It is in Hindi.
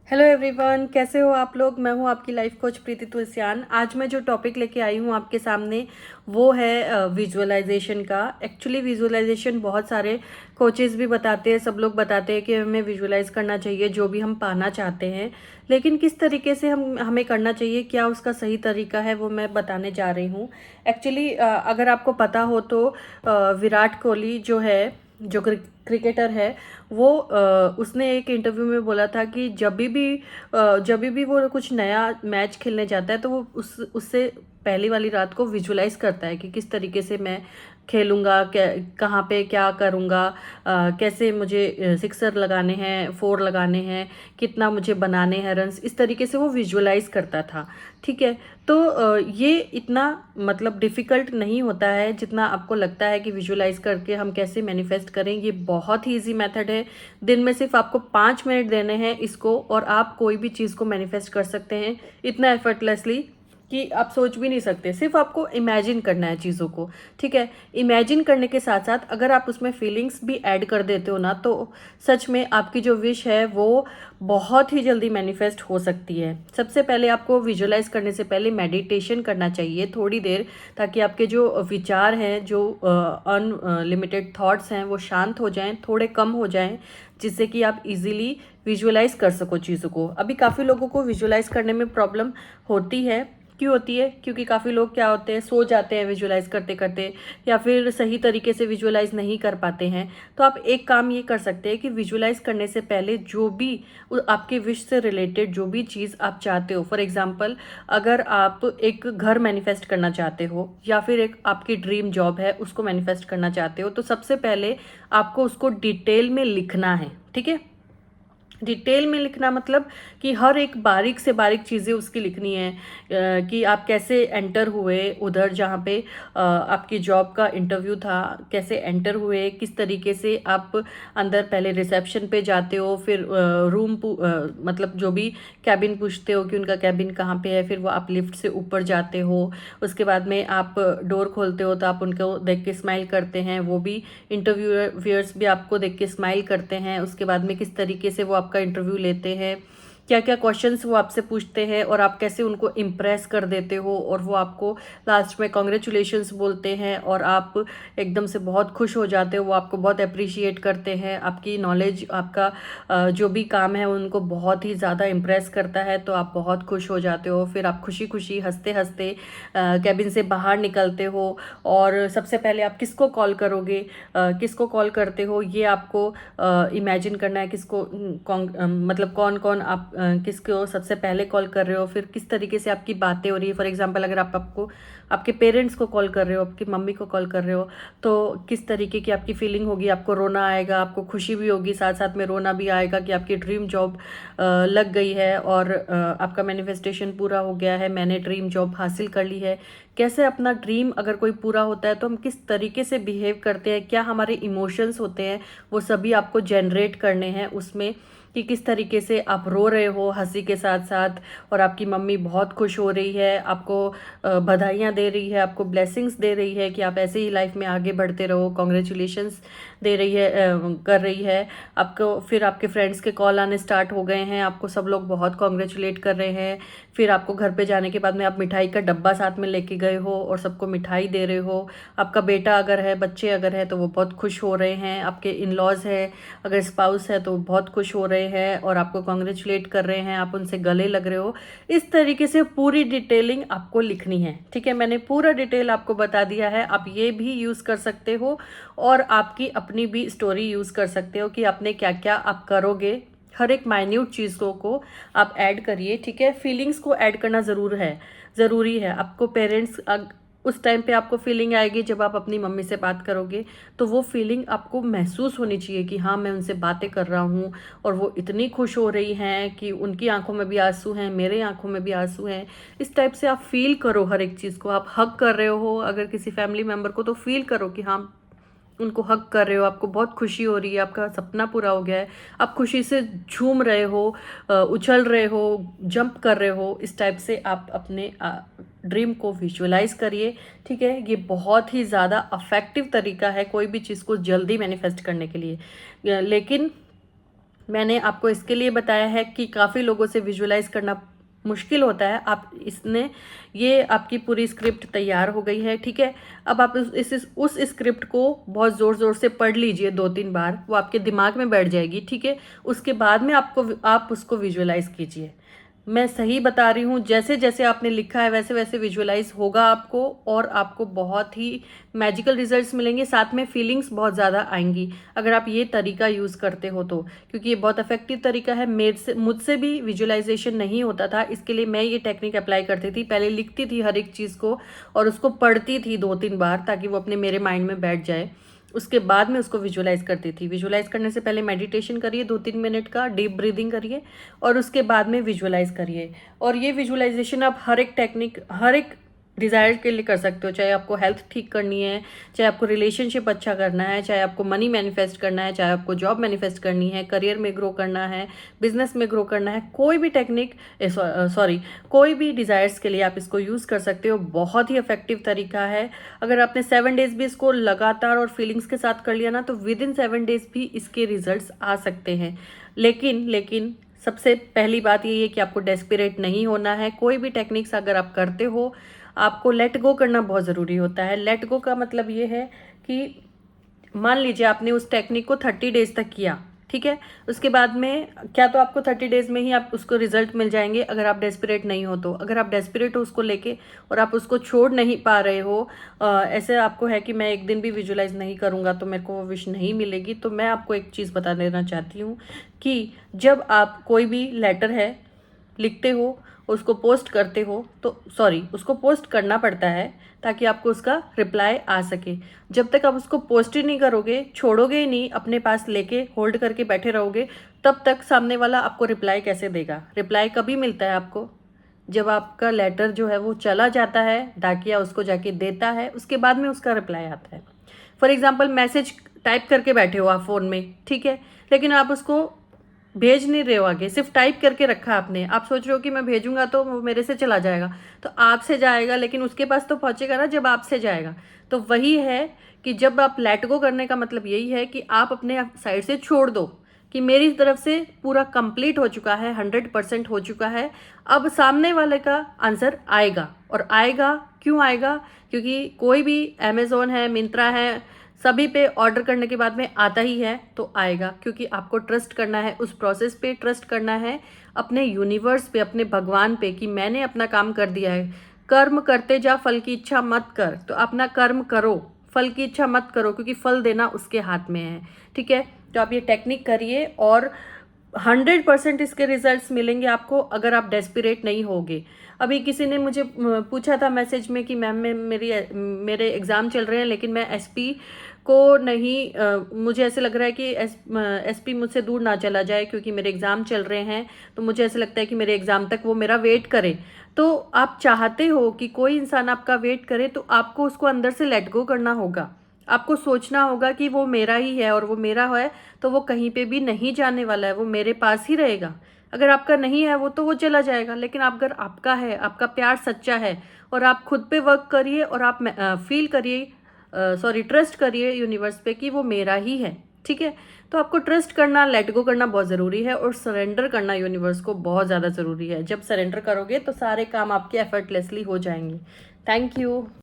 हेलो एवरीवन, कैसे हो आप लोग। मैं हूं आपकी लाइफ कोच प्रीति तुलसियान। आज मैं जो टॉपिक लेके आई हूं आपके सामने वो है विजुअलाइजेशन का। एक्चुअली विजुअलाइजेशन बहुत सारे कोचेस भी बताते हैं, सब लोग बताते हैं कि हमें विजुअलाइज करना चाहिए जो भी हम पाना चाहते हैं, लेकिन किस तरीके से हमें करना चाहिए, क्या उसका सही तरीका है, वो मैं बताने जा रही हूँ। एक्चुअली अगर आपको पता हो तो विराट कोहली जो है, जो क्रिकेटर है, वो उसने एक इंटरव्यू में बोला था कि जब भी वो कुछ नया मैच खेलने जाता है तो वो उससे पहली वाली रात को विजुलाइज करता है कि किस तरीके से मैं खेलूंगा, कहाँ पे क्या करूंगा, कैसे मुझे सिक्सर लगाने हैं, फोर लगाने हैं, कितना मुझे बनाने हैं रन्स, इस तरीके से वो विजुलाइज करता था। ठीक है। तो ये इतना मतलब डिफ़िकल्ट नहीं होता है जितना आपको लगता है कि विजुलाइज करके हम कैसे मैनिफेस्ट करें। ये बहुत ही ईजी मेथड है। दिन में सिर्फ आपको 5 मिनट देने हैं इसको और आप कोई भी चीज़ को मैनिफेस्ट कर सकते हैं इतना एफर्टलेसली कि आप सोच भी नहीं सकते। सिर्फ आपको इमेजिन करना है चीज़ों को। ठीक है। इमेजिन करने के साथ साथ अगर आप उसमें फीलिंग्स भी ऐड कर देते हो ना, तो सच में आपकी जो विश है वो बहुत ही जल्दी मैनिफेस्ट हो सकती है। सबसे पहले आपको विजुअलाइज करने से पहले मेडिटेशन करना चाहिए थोड़ी देर, ताकि आपके जो विचार हैं, जो अनलिमिटेड थॉट्स हैं, वो शांत हो जाएं, थोड़े कम हो जाएं, जिससे कि आप इजीली विजुअलाइज कर सको चीज़ों को। अभी काफ़ी लोगों को विजुअलाइज करने में प्रॉब्लम होती है। क्यों होती है? क्योंकि काफ़ी लोग क्या होते हैं, सो जाते हैं विजुअलाइज करते करते, या फिर सही तरीके से विजुअलाइज नहीं कर पाते हैं। तो आप एक काम ये कर सकते हैं कि विजुअलाइज करने से पहले जो भी आपके विश से रिलेटेड जो भी चीज़ आप चाहते हो, फॉर एग्जांपल अगर आप एक घर मैनिफेस्ट करना चाहते हो या फिर एक आपकी ड्रीम जॉब है उसको मैनिफेस्ट करना चाहते हो, तो सबसे पहले आपको उसको डिटेल में लिखना है। ठीक है। डिटेल में लिखना मतलब कि हर एक बारीक से बारीक चीज़ें उसकी लिखनी है, कि आप कैसे एंटर हुए उधर जहाँ पे आपकी जॉब का इंटरव्यू था, कैसे एंटर हुए, किस तरीके से आप अंदर पहले रिसेप्शन पे जाते हो, फिर मतलब जो भी कैबिन पूछते हो कि उनका कैबिन कहाँ पे है, फिर वो आप लिफ्ट से ऊपर जाते हो, उसके बाद में आप डोर खोलते हो तो आप उनको देख के स्माइल करते हैं, वो भी इंटरव्यूअर्स भी आपको देख के स्माइल करते हैं। उसके बाद में किस तरीके से वो आपका इंटरव्यू लेते हैं, क्या क्या क्वेश्चंस वो आपसे पूछते हैं और आप कैसे उनको इम्प्रेस कर देते हो, और वो आपको लास्ट में कॉन्ग्रेचुलेशंस बोलते हैं और आप एकदम से बहुत खुश हो जाते हो। वो आपको बहुत अप्रिशिएट करते हैं, आपकी नॉलेज, आपका जो भी काम है उनको बहुत ही ज़्यादा इम्प्रेस करता है, तो आप बहुत खुश हो जाते हो। फिर आप खुशी खुशी हंसते हंसते कैबिन से बाहर निकलते हो, और सबसे पहले आप किसको कॉल करोगे, किसको कॉल करते हो, ये आपको इमेजिन करना है। किसको मतलब कौन कौन आप किसको सबसे पहले कॉल कर रहे हो, फिर किस तरीके से आपकी बातें हो रही है। फॉर एग्जांपल अगर आपको आपके पेरेंट्स को कॉल कर रहे हो, आपकी मम्मी को कॉल कर रहे हो, तो किस तरीके की आपकी फीलिंग होगी। आपको रोना आएगा, आपको खुशी भी होगी, साथ साथ में रोना भी आएगा कि आपकी ड्रीम जॉब लग गई है और आपका मैनिफेस्टेशन पूरा हो गया है, मैंने ड्रीम जॉब हासिल कर ली है। कैसे अपना ड्रीम अगर कोई पूरा होता है तो हम किस तरीके से बिहेव करते हैं, क्या हमारे इमोशंस होते हैं, वो सभी आपको जनरेट करने हैं उसमें, कि किस तरीके से आप रो रहे हो हंसी के साथ साथ, और आपकी मम्मी बहुत खुश हो रही है, आपको बधाइयाँ दे रही है, आपको ब्लेसिंग्स दे रही है कि आप ऐसे ही लाइफ में आगे बढ़ते रहो, कॉन्ग्रेचुलेशंस दे रही है, कर रही है आपको। फिर आपके फ्रेंड्स के कॉल आने स्टार्ट हो गए हैं, आपको सब लोग बहुत कॉन्ग्रेचुलेट कर रहे हैं। फिर आपको घर पे जाने के बाद में आप मिठाई का डब्बा साथ में लेके गए हो और सबको मिठाई दे रहे हो। आपका बेटा अगर है, बच्चे अगर है, तो वो बहुत खुश हो रहे हैं। आपके इन लॉज है, अगर स्पाउस है तो बहुत खुश हो रहे हैं और आपको कॉन्ग्रेचुलेट कर रहे हैं, आप उनसे गले लग रहे हो। इस तरीके से पूरी डिटेलिंग आपको लिखनी है। ठीक है। मैंने पूरा डिटेल आपको बता दिया है। आप ये भी यूज़ कर सकते हो और आपकी अपनी भी स्टोरी यूज़ कर सकते हो कि आपने क्या क्या आप करोगे। हर एक माइन्यूट चीज़ों को आप ऐड करिए। ठीक है। फीलिंग्स को ऐड करना ज़रूरी है। आपको पेरेंट्स उस टाइम पे आपको फीलिंग आएगी जब आप अपनी मम्मी से बात करोगे, तो वो फीलिंग आपको महसूस होनी चाहिए कि हाँ, मैं उनसे बातें कर रहा हूँ और वो इतनी खुश हो रही हैं कि उनकी आंखों में भी आंसू हैं, मेरे आंखों में भी आंसू हैं। इस टाइप से आप फील करो हर एक चीज़ को। आप हग कर रहे हो अगर किसी फैमिली मेम्बर को, तो फील करो कि हाँ, उनको हक कर रहे हो, आपको बहुत खुशी हो रही है, आपका सपना पूरा हो गया है, आप खुशी से झूम रहे हो, उछल रहे हो, जंप कर रहे हो। इस टाइप से आप अपने ड्रीम को विजुअलाइज करिए। ठीक है। ये बहुत ही ज़्यादा अफेक्टिव तरीका है कोई भी चीज़ को जल्दी मैनिफेस्ट करने के लिए। लेकिन मैंने आपको इसके लिए बताया है कि काफ़ी लोगों से विजुअलाइज करना मुश्किल होता है। आप इसने ये आपकी पूरी स्क्रिप्ट तैयार हो गई है, ठीक है। अब आप उस स्क्रिप्ट को बहुत ज़ोर ज़ोर से पढ़ लीजिए 2-3 बार, वो आपके दिमाग में बैठ जाएगी, ठीक है। उसके बाद में आप उसको विजुअलाइज कीजिए। मैं सही बता रही हूँ, जैसे जैसे आपने लिखा है वैसे वैसे विजुअलाइज होगा आपको, और आपको बहुत ही मैजिकल रिजल्ट्स मिलेंगे, साथ में फीलिंग्स बहुत ज़्यादा आएंगी अगर आप ये तरीका यूज़ करते हो तो, क्योंकि ये बहुत इफेक्टिव तरीका है। मुझसे भी विजुअलाइजेशन नहीं होता था, इसके लिए मैं ये टेक्निक अप्लाई करती थी। पहले लिखती थी हर एक चीज़ को और उसको पढ़ती थी 2-3 बार ताकि वो अपने मेरे माइंड में बैठ जाए। उसके बाद में उसको विजुअलाइज करती थी। विजुअलाइज करने से पहले मेडिटेशन करिए 2-3 मिनट का, डीप ब्रीदिंग करिए और उसके बाद में विजुअलाइज करिए। और ये विजुअलाइजेशन आप हर एक टेक्निक, हर एक डिज़ायर के लिए कर सकते हो। चाहे आपको हेल्थ ठीक करनी है, चाहे आपको रिलेशनशिप अच्छा करना है, चाहे आपको मनी मैनिफेस्ट करना है, चाहे आपको जॉब मैनिफेस्ट करनी है, करियर में ग्रो करना है, बिजनेस में ग्रो करना है, कोई भी टेक्निक कोई भी डिज़ायर्स के लिए आप इसको यूज़ कर सकते हो। बहुत ही इफेक्टिव तरीका है। अगर आपने 7 डेज भी इसको लगातार और फीलिंग्स के साथ कर लिया ना, तो विद इन 7 डेज भी इसके रिजल्ट्स आ सकते हैं। लेकिन सबसे पहली बात ये है कि आपको डेस्परेट नहीं होना है। कोई भी टेक्निक्स अगर आप करते हो, आपको लेट गो करना बहुत ज़रूरी होता है। लेट गो का मतलब ये है कि मान लीजिए आपने उस टेक्निक को 30 डेज तक किया, ठीक है। उसके बाद में क्या तो आपको 30 डेज में ही आप उसको रिजल्ट मिल जाएंगे अगर आप डेस्परेट नहीं हो तो। अगर आप डेस्परेट हो उसको लेके और आप उसको छोड़ नहीं पा रहे हो, ऐसे आपको है कि मैं एक दिन भी विजुअलाइज नहीं करूँगा तो मेरे को वो विश नहीं मिलेगी, तो मैं आपको एक चीज़ बता देना चाहती हूँ कि जब आप कोई भी लेटर है लिखते हो, उसको पोस्ट करते हो, तो उसको पोस्ट करना पड़ता है ताकि आपको उसका रिप्लाई आ सके। जब तक आप उसको पोस्ट ही नहीं करोगे, छोड़ोगे ही नहीं, अपने पास लेके होल्ड करके बैठे रहोगे, तब तक सामने वाला आपको रिप्लाई कैसे देगा? रिप्लाई कभी मिलता है आपको? जब आपका लेटर जो है वो चला जाता है, डाकिया उसको जाके देता है, उसके बाद में उसका रिप्लाई आता है। फॉर एग्जाम्पल, मैसेज टाइप करके बैठे हो आप फ़ोन में, ठीक है, लेकिन आप उसको भेज नहीं रहे हो आगे, सिर्फ टाइप करके रखा आपने। आप सोच रहे हो कि मैं भेजूंगा तो वो मेरे से चला जाएगा, तो आपसे जाएगा, लेकिन उसके पास तो पहुंचेगा ना जब आपसे जाएगा। तो वही है कि जब आप लेट गो करने का मतलब यही है कि आप अपने साइड से छोड़ दो कि मेरी तरफ से पूरा कंप्लीट हो चुका है, 100% हो चुका है। अब सामने वाले का आंसर आएगा, और आएगा क्यों आएगा? क्योंकि कोई भी अमेज़ोन है, मिंत्रा है, सभी पे ऑर्डर करने के बाद में आता ही है, तो आएगा। क्योंकि आपको ट्रस्ट करना है उस प्रोसेस पे, ट्रस्ट करना है अपने यूनिवर्स पे, अपने भगवान पे, कि मैंने अपना काम कर दिया है। कर्म करते जा, फल की इच्छा मत कर। तो अपना कर्म करो, फल की इच्छा मत करो, क्योंकि फल देना उसके हाथ में है, ठीक है। तो आप ये टेक्निक करिए और 100% इसके रिजल्ट्स मिलेंगे आपको अगर आप डेस्परेट नहीं होगे। अभी किसी ने मुझे पूछा था मैसेज में कि मैम मेरे एग्ज़ाम चल रहे हैं, लेकिन मैं एसपी को नहीं, मुझे ऐसे लग रहा है कि एसपी मुझसे दूर ना चला जाए, क्योंकि मेरे एग्ज़ाम चल रहे हैं, तो मुझे ऐसे लगता है कि मेरे एग्ज़ाम तक वो मेरा वेट करे। तो आप चाहते हो कि कोई इंसान आपका वेट करे, तो आपको उसको अंदर से लेट गो करना होगा। आपको सोचना होगा कि वो मेरा ही है, और वो मेरा है तो वो कहीं पे भी नहीं जाने वाला है, वो मेरे पास ही रहेगा। अगर आपका नहीं है वो, तो वो चला जाएगा। लेकिन अगर आपका है, आपका प्यार सच्चा है, और आप खुद पे वर्क करिए, और आप फील करिए, ट्रस्ट करिए यूनिवर्स पे कि वो मेरा ही है, ठीक है। तो आपको ट्रस्ट करना, लेट गो करना बहुत ज़रूरी है, और सरेंडर करना यूनिवर्स को बहुत ज़्यादा ज़रूरी है। जब सरेंडर करोगे तो सारे काम आपके एफर्टलेसली हो जाएंगे। Thank you.